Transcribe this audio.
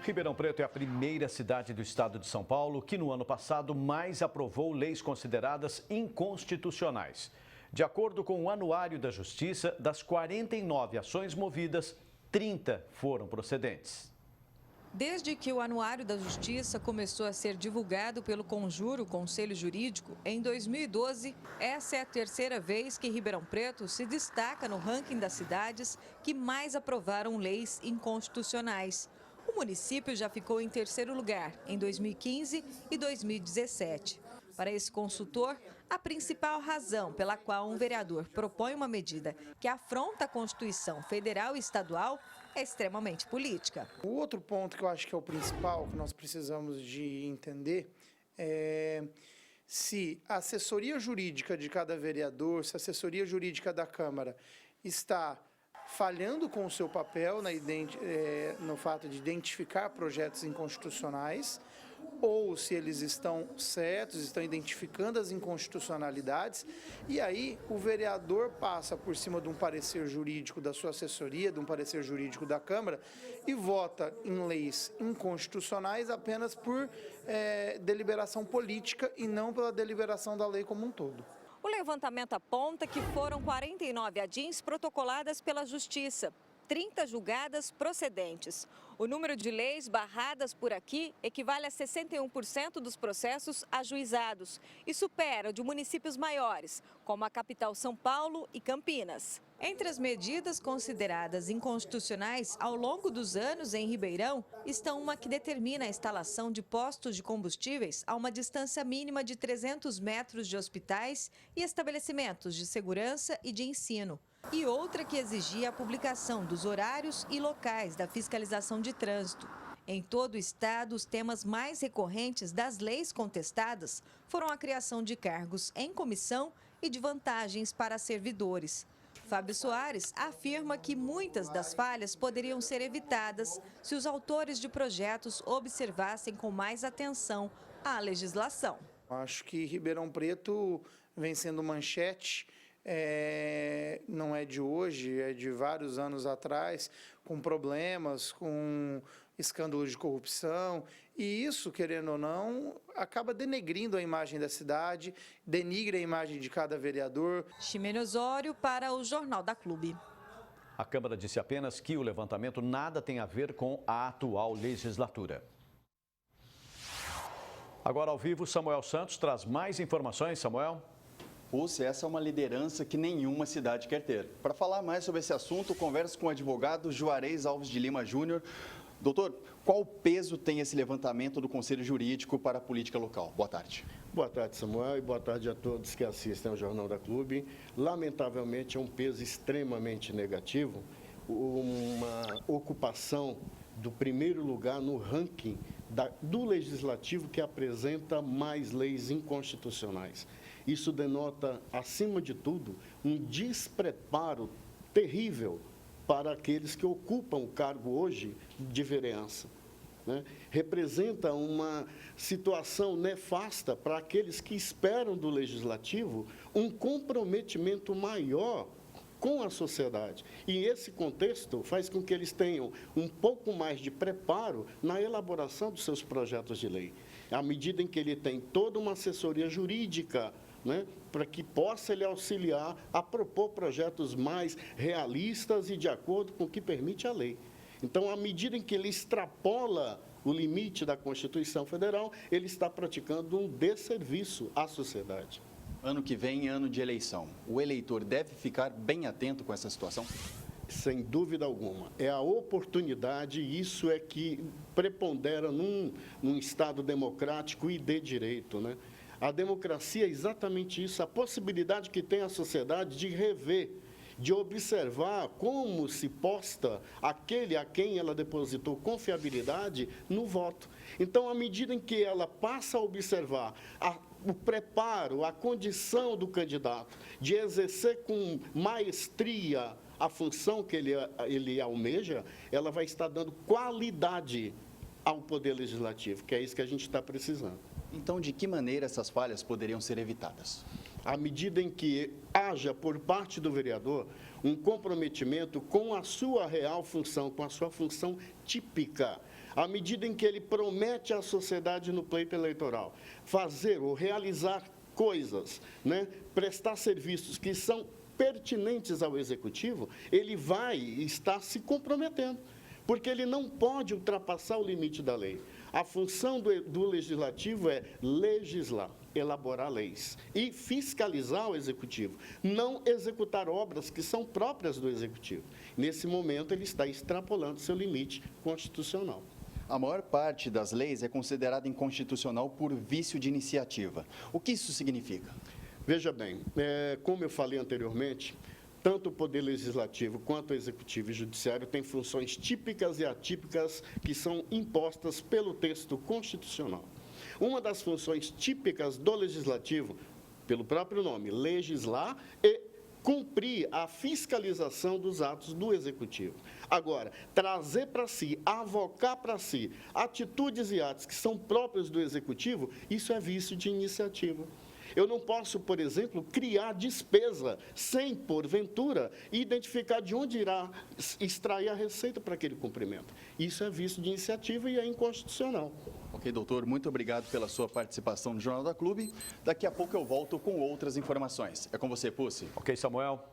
Ribeirão Preto é a primeira cidade do estado de São Paulo que no ano passado mais aprovou leis consideradas inconstitucionais. De acordo com o Anuário da Justiça, das 49 ações movidas, 30 foram procedentes. Desde que o Anuário da Justiça começou a ser divulgado pelo Conjuro Conselho Jurídico, em 2012, essa é a terceira vez que Ribeirão Preto se destaca no ranking das cidades que mais aprovaram leis inconstitucionais. O município já ficou em terceiro lugar em 2015 e 2017. Para esse consultor, a principal razão pela qual um vereador propõe uma medida que afronta a Constituição Federal e Estadual é extremamente política. O outro ponto que eu acho que é o principal, que nós precisamos de entender, é se a assessoria jurídica de cada vereador, se a assessoria jurídica da Câmara está falhando com o seu papel no fato de identificar projetos inconstitucionais, ou se eles estão certos, estão identificando as inconstitucionalidades, e aí o vereador passa por cima de um parecer jurídico da sua assessoria, de um parecer jurídico da Câmara, e vota em leis inconstitucionais apenas por deliberação política e não pela deliberação da lei como um todo. O levantamento aponta que foram 49 ADIs protocoladas pela Justiça, 30 julgadas procedentes. O número de leis barradas por aqui equivale a 61% dos processos ajuizados e supera o de municípios maiores, como a capital São Paulo e Campinas. Entre as medidas consideradas inconstitucionais ao longo dos anos em Ribeirão, estão uma que determina a instalação de postos de combustíveis a uma distância mínima de 300 metros de hospitais e estabelecimentos de segurança e de ensino. E outra que exigia a publicação dos horários e locais da fiscalização de trânsito. Em todo o estado, os temas mais recorrentes das leis contestadas foram a criação de cargos em comissão e de vantagens para servidores. Fábio Soares afirma que muitas das falhas poderiam ser evitadas se os autores de projetos observassem com mais atenção a legislação. Acho que Ribeirão Preto vem sendo manchete, não é de hoje, é de vários anos atrás, com problemas, com escândalos de corrupção, e isso, querendo ou não, acaba denegrindo a imagem da cidade, denigra a imagem de cada vereador. Ximena Osório para o Jornal da Clube. A Câmara disse apenas que o levantamento nada tem a ver com a atual legislatura. Agora ao vivo, Samuel Santos traz mais informações. Samuel? Essa é uma liderança que nenhuma cidade quer ter. Para falar mais sobre esse assunto, converso com o advogado Juarez Alves de Lima Júnior. Doutor, qual peso tem esse levantamento do Conselho Jurídico para a política local? Boa tarde. Boa tarde, Samuel, e boa tarde a todos que assistem ao Jornal da Clube. Lamentavelmente, é um peso extremamente negativo, uma ocupação do primeiro lugar no ranking do Legislativo que apresenta mais leis inconstitucionais. Isso denota, acima de tudo, um despreparo terrível para aqueles que ocupam o cargo hoje de vereança, né? Representa uma situação nefasta para aqueles que esperam do Legislativo um comprometimento maior com a sociedade. E esse contexto faz com que eles tenham um pouco mais de preparo na elaboração dos seus projetos de lei. À medida em que ele tem toda uma assessoria jurídica, né, para que possa ele auxiliar a propor projetos mais realistas e de acordo com o que permite a lei. Então, à medida em que ele extrapola o limite da Constituição Federal, ele está praticando um desserviço à sociedade. Ano que vem, ano de eleição. O eleitor deve ficar bem atento com essa situação? Sem dúvida alguma. É a oportunidade, isso é que prepondera num Estado democrático e de direito, né? A democracia é exatamente isso, a possibilidade que tem a sociedade de rever, de observar como se posta aquele a quem ela depositou confiabilidade no voto. Então, à medida em que ela passa a observar o preparo, a condição do candidato de exercer com maestria a função que ele almeja, ela vai estar dando qualidade ao Poder Legislativo, que é isso que a gente está precisando. Então, de que maneira essas falhas poderiam ser evitadas? À medida em que haja, por parte do vereador, um comprometimento com a sua real função, com a sua função típica, à medida em que ele promete à sociedade no pleito eleitoral fazer ou realizar coisas, né, prestar serviços que são pertinentes ao Executivo, ele vai estar se comprometendo, porque ele não pode ultrapassar o limite da lei. A função do Legislativo é legislar, elaborar leis e fiscalizar o Executivo, não executar obras que são próprias do Executivo. Nesse momento, ele está extrapolando seu limite constitucional. A maior parte das leis é considerada inconstitucional por vício de iniciativa. O que isso significa? Veja bem, como eu falei anteriormente, tanto o Poder Legislativo quanto o Executivo e o Judiciário têm funções típicas e atípicas que são impostas pelo texto constitucional. Uma das funções típicas do Legislativo, pelo próprio nome, legislar e cumprir a fiscalização dos atos do Executivo. Agora, trazer para si, avocar para si atitudes e atos que são próprios do Executivo, isso é vício de iniciativa. Eu não posso, por exemplo, criar despesa sem, porventura, identificar de onde irá extrair a receita para aquele cumprimento. Isso é vício de iniciativa e é inconstitucional. Ok, doutor, muito obrigado pela sua participação no Jornal da Clube. Daqui a pouco eu volto com outras informações. É com você, Pussi. Ok, Samuel.